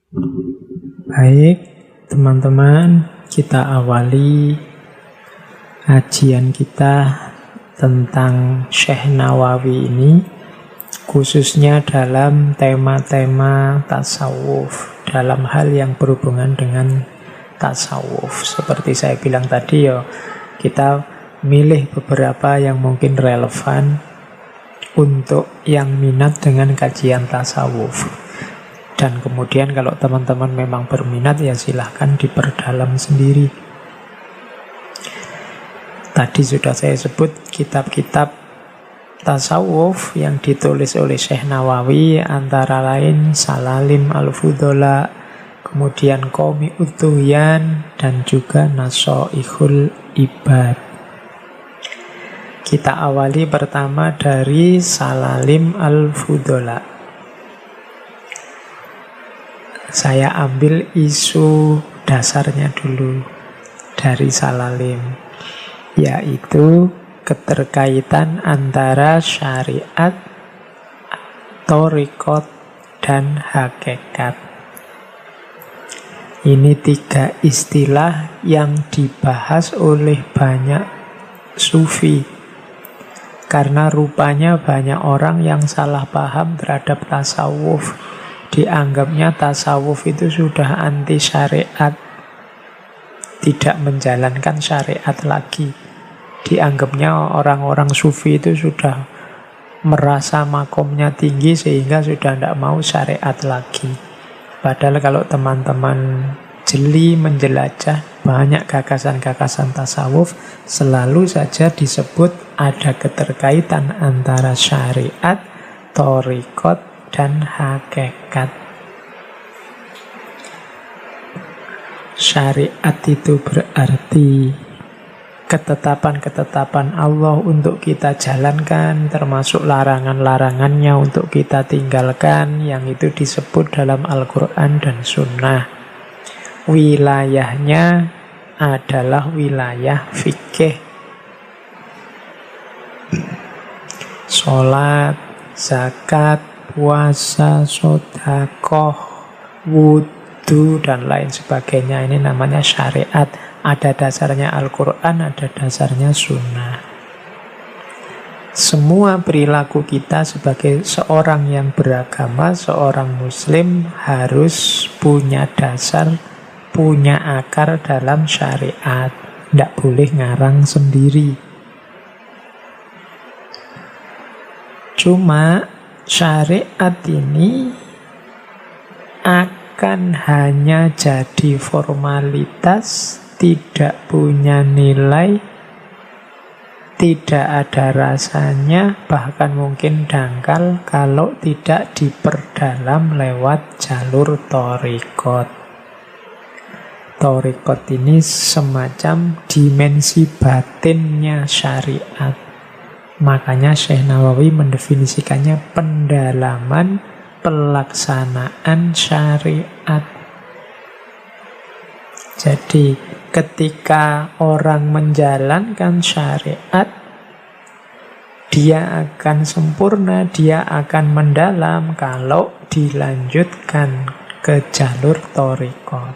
Baik, teman-teman, kita awali kajian kita tentang Syekh Nawawi ini, khususnya dalam tema-tema tasawuf, dalam hal yang berhubungan dengan tasawuf. Seperti saya bilang tadi, kita milih beberapa yang mungkin relevan untuk yang minat dengan kajian tasawuf. Dan kemudian kalau teman-teman memang berminat, ya silahkan diperdalam sendiri. Tadi sudah saya sebut kitab-kitab tasawuf yang ditulis oleh Syekh Nawawi, antara lain Salalim Al-Fudola, kemudian Qomi Utuyan, dan juga Nasoihul Ibad. Kita awali pertama dari Salalim Al-Fudola. Saya ambil isu dasarnya dulu dari Salalim, yaitu keterkaitan antara syariat, thariqat, dan hakikat. Ini 3 istilah yang dibahas oleh banyak sufi, karena rupanya banyak orang yang salah paham terhadap tasawuf. Dianggapnya tasawuf itu sudah anti syariat, tidak menjalankan syariat lagi. Dianggapnya orang-orang sufi itu sudah merasa makomnya tinggi sehingga sudah tidak mau syariat lagi. Padahal kalau teman-teman jeli menjelajah banyak gagasan-gagasan tasawuf, selalu saja disebut ada keterkaitan antara syariat, thariqat, dan hakikat. Syariat itu berarti ketetapan-ketetapan Allah untuk kita jalankan, termasuk larangan-larangannya untuk kita tinggalkan, yang itu disebut dalam Al-Quran dan Sunnah. Wilayahnya adalah wilayah fikih. Sholat, zakat, puasa, sedekah, wudu, dan lain sebagainya. Ini namanya syariat. Ada dasarnya Al-Quran, ada dasarnya Sunnah. Semua perilaku kita sebagai seorang yang beragama, seorang Muslim, harus punya dasar, punya akar dalam syariat. Tidak boleh ngarang sendiri. Cuma syariat ini akan hanya jadi formalitas, tidak punya nilai, tidak ada rasanya, bahkan mungkin dangkal kalau tidak diperdalam lewat jalur thariqat. Thariqat ini semacam dimensi batinnya syariat. Makanya Syekh Nawawi mendefinisikannya pendalaman pelaksanaan syariat. Jadi ketika orang menjalankan syariat, dia akan sempurna, dia akan mendalam kalau dilanjutkan ke jalur thariqat.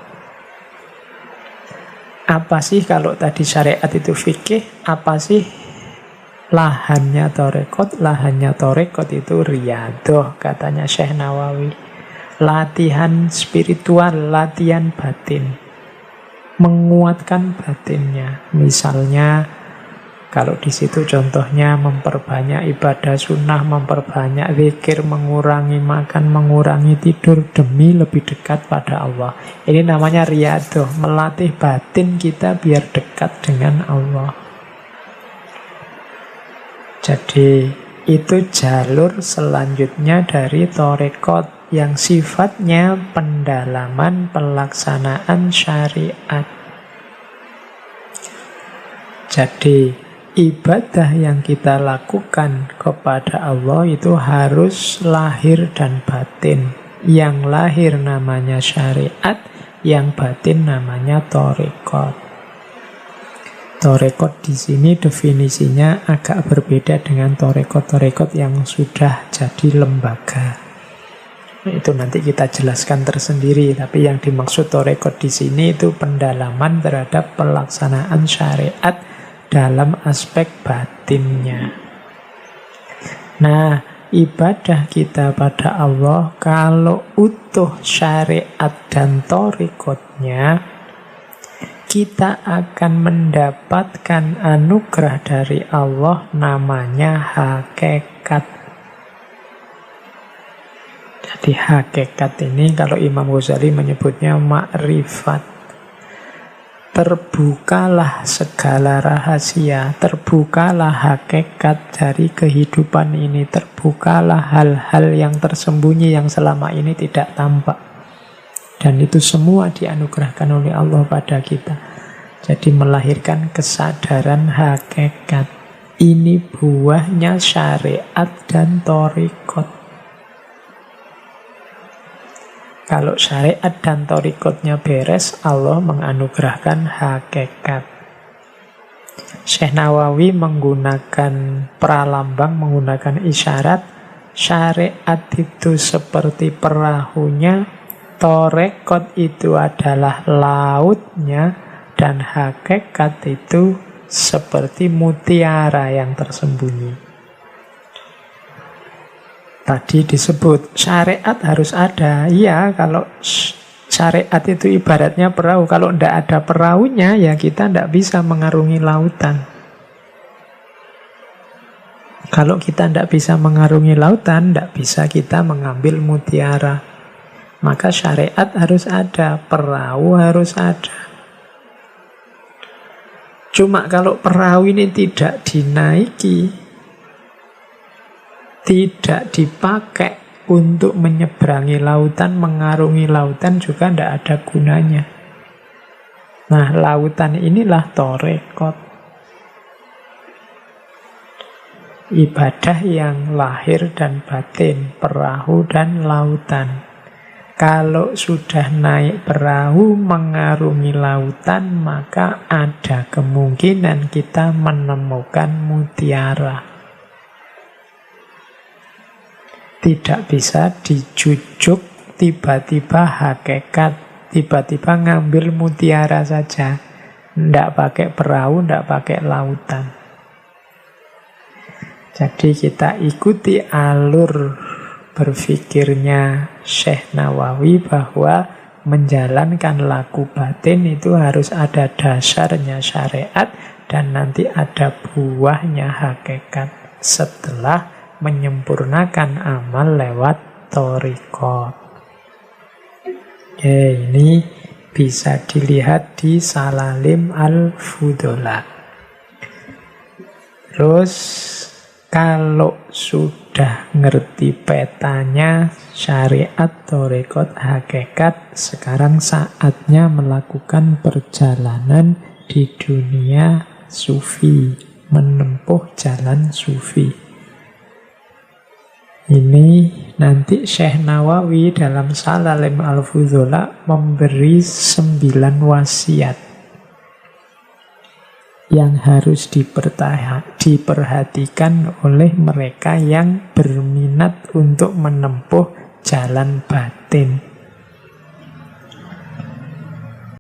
Apa sih kalau tadi syariat itu fikih? Apa sih lahannya thariqat? Lahannya thariqat itu riyadhah, katanya Syekh Nawawi. Latihan spiritual, latihan batin. Menguatkan batinnya. Misalnya, kalau di situ contohnya memperbanyak ibadah sunnah, memperbanyak zikir, mengurangi makan, mengurangi tidur demi lebih dekat pada Allah. Ini namanya riyadhah, melatih batin kita biar dekat dengan Allah. Jadi itu jalur selanjutnya dari thariqat yang sifatnya pendalaman pelaksanaan syariat. Jadi ibadah yang kita lakukan kepada Allah itu harus lahir dan batin. Yang lahir namanya syariat, yang batin namanya thariqat. Thariqat di sini definisinya agak berbeda dengan thariqat-thariqat yang sudah jadi lembaga. Itu nanti kita jelaskan tersendiri. Tapi yang dimaksud torekot di sini itu pendalaman terhadap pelaksanaan syariat dalam aspek batinnya. Nah, ibadah kita pada Allah kalau utuh syariat dan torekotnya, kita akan mendapatkan anugerah dari Allah namanya hakikat. Jadi hakikat ini kalau Imam Ghazali menyebutnya makrifat. Terbukalah segala rahasia, terbukalah hakikat dari kehidupan ini, terbukalah hal-hal yang tersembunyi yang selama ini tidak tampak. Dan itu semua dianugerahkan oleh Allah pada kita. Jadi melahirkan kesadaran hakikat. Ini buahnya syariat dan thariqat. Kalau syariat dan thariqatnya beres, Allah menganugerahkan hakikat. Syekh Nawawi menggunakan pralambang, menggunakan isyarat. Syariat itu seperti perahunya, thariqat itu adalah lautnya, dan hakikat itu seperti mutiara yang tersembunyi. Tadi disebut syariat harus ada. Iya, kalau syariat itu ibaratnya perahu. Kalau tidak ada perahunya, ya kita tidak bisa mengarungi lautan. Kalau kita tidak bisa mengarungi lautan, tidak bisa kita mengambil mutiara. Maka syariat harus ada, perahu harus ada. Cuma kalau perahu ini tidak dinaiki, tidak dipakai untuk menyeberangi lautan, mengarungi lautan, juga tidak ada gunanya. Nah, lautan inilah thariqat. Ibadah yang lahir dan batin, perahu dan lautan. Kalau sudah naik perahu mengarungi lautan, maka ada kemungkinan kita menemukan mutiara. Tidak bisa dijujuk tiba-tiba hakikat, tiba-tiba ngambil mutiara saja. Tidak pakai perahu, tidak pakai lautan. Jadi kita ikuti alur berpikirnya Syekh Nawawi bahwa menjalankan laku batin itu harus ada dasarnya syariat dan nanti ada buahnya hakikat setelah menyempurnakan amal lewat thariqat. Ini bisa dilihat di Salalim Al-Fudola. Terus kalau sudah ngerti petanya syariat, thariqat, hakikat, sekarang saatnya melakukan perjalanan di dunia sufi, menempuh jalan sufi. Ini nanti Syekh Nawawi dalam Salalim Al-Fudola memberi 9 wasiat yang harus diperhatikan oleh mereka yang berminat untuk menempuh jalan batin.